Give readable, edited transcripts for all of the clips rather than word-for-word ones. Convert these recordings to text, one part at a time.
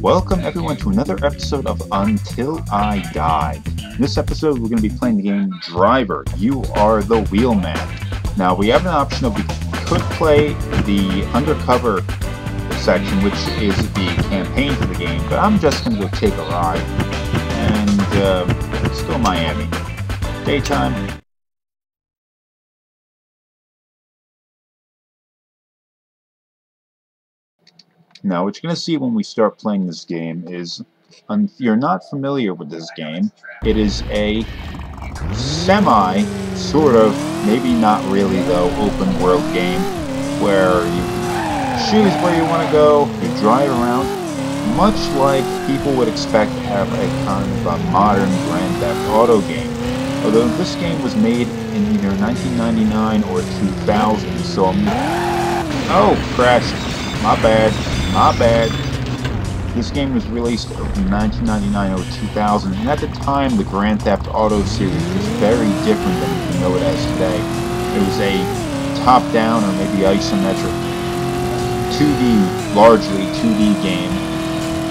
Welcome everyone to another episode of Until I Die. In this episode we're going to be playing the game Driver. You are the Wheelman. Now we have an option of we could play the undercover section, which is the campaign for the game, but I'm just going to go take a ride. And let's go Miami. Daytime. Now, what you're going to see when we start playing this game is, if you're not familiar with this game, it is a semi, sort of, maybe not really though, open world game where you choose where you want to go, you drive around, much like people would expect out of a kind of a modern Grand Theft Auto game. Although this game was made in either 1999 or 2000, so oh, crashed. My bad. My bad. This game was released in 1999 or 2000, and at the time the Grand Theft Auto series was very different than we know it as today. It was a top-down or maybe isometric 2D, largely 2D game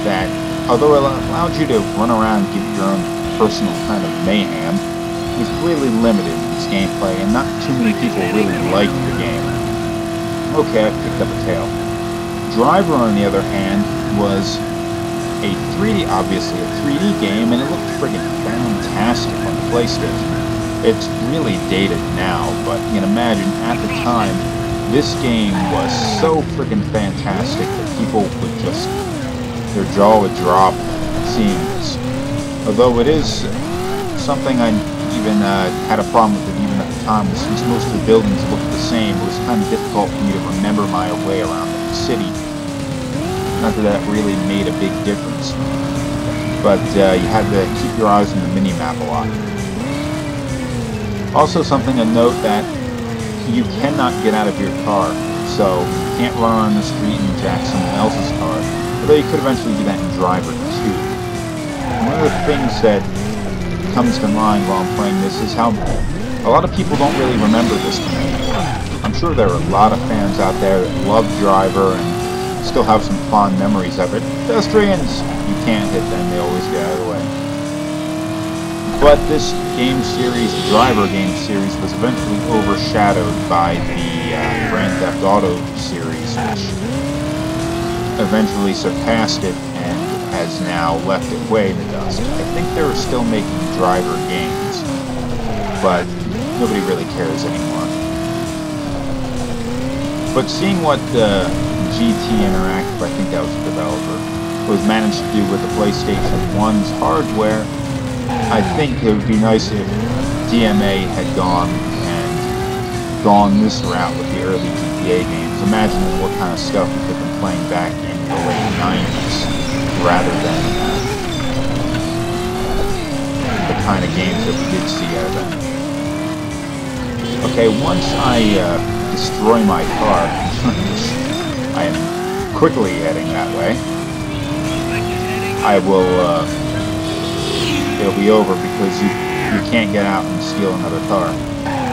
that, although it allowed you to run around and give your own personal kind of mayhem, was really limited in its gameplay, and not too many people really liked the game. Okay, I picked up a tail. Driver, on the other hand, was a 3D, obviously a 3D game, and it looked friggin' fantastic on the PlayStation. It's really dated now, but you can imagine at the time, this game was so friggin' fantastic that people would just, their jaw would drop seeing this. Although it is something I even had a problem with it even at the time, since most of the buildings looked the same, it was kind of difficult for me to remember my way around the city. Not that that really made a big difference, but you had to keep your eyes on the mini-map a lot. Also something to note that you cannot get out of your car, so you can't run on the street and jack someone else's car, although you could eventually do that in Driver too. And one of the things that comes to mind while I'm playing this is how a lot of people don't really remember this game anymore. I'm sure there are a lot of fans out there that love Driver and still have some fond memories of it. Pedestrians! You can't hit them, they always get out of the way. But this game series, the Driver game series, was eventually overshadowed by the Grand Theft Auto series, which eventually surpassed it and has now left it way in the dust. I think they were still making Driver games, but nobody really cares anymore. But seeing what GT Interactive, I think that was the developer, was managed to do with the PlayStation 1's hardware, I think it would be nice if DMA had gone this route with the early GTA games. Imagine what kind of stuff we could have been playing back in the late 90s, rather than the kind of games that we did see out of them. Okay, once I destroy my car, I am quickly heading that way, I will, it'll be over because you can't get out and steal another car.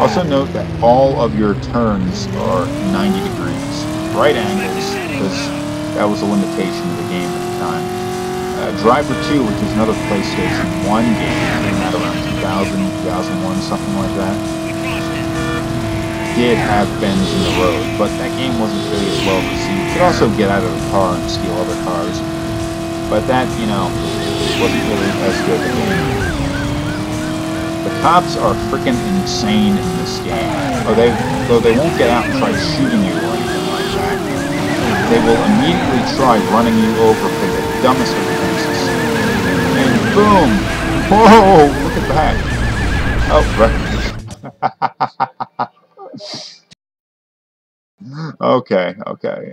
Also note that all of your turns are 90 degrees, right angles, because that was a limitation of the game at the time. Driver 2, which is another PlayStation 1 game, came out around 2000, 2001, something like that, did have bends in the road, but that game wasn't really as well received. You could also get out of the car and steal other cars, but that, you know, wasn't really as good a game. The cops are freaking insane in this game. Though they won't get out and try shooting you or anything like that. They will immediately try running you over for the dumbest of offenses. And boom! Whoa! Look at that! Oh, recognition. Okay.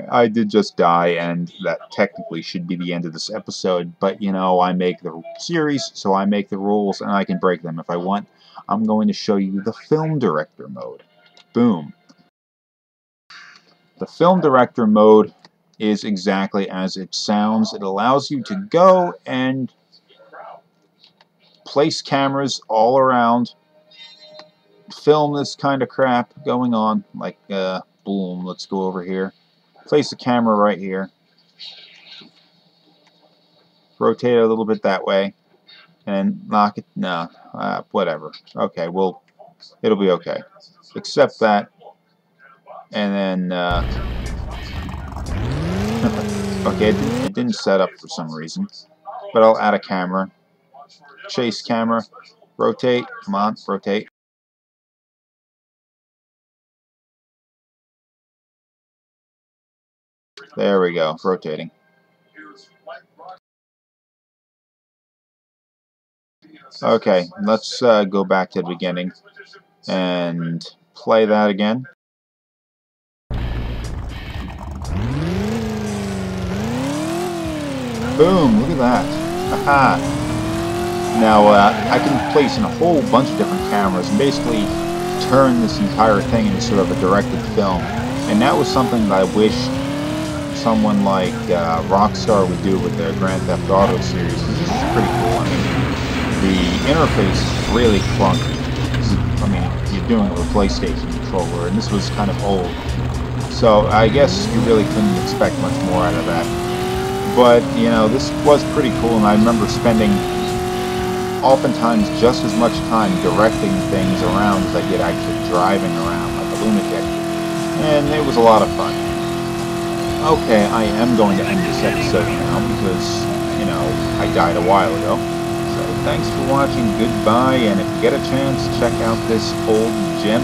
I did just die, and that technically should be the end of this episode, but you know, I make the series, so I make the rules, and I can break them if I want. I'm going to show you the film director mode. Boom. The film director mode is exactly as it sounds. It allows you to go and place cameras all around, film this kind of crap going on, like, boom, let's go over here. Place the camera right here. rotate it a little bit that way, and knock it. No, whatever. Okay, well, it'll be okay. Accept that, and then okay, it didn't set up for some reason, but I'll add a camera. Chase camera, rotate. Come on, rotate. There we go, rotating. Okay, let's go back to the beginning and play that again. Boom, look at that. Aha. Now, I can place in a whole bunch of different cameras and basically turn this entire thing into sort of a directed film. And that was something that I wish someone like Rockstar would do with their Grand Theft Auto series. This is pretty cool. I mean, the interface is really clunky. I mean, you're doing it with a PlayStation controller, and this was kind of old. So I guess you really couldn't expect much more out of that. But, you know, this was pretty cool, and I remember spending oftentimes just as much time directing things around as I did actually driving around like a lunatic. And it was a lot of fun. Okay, I am going to end this episode now because, you know, I died a while ago. So thanks for watching, goodbye, and if you get a chance, check out this old gem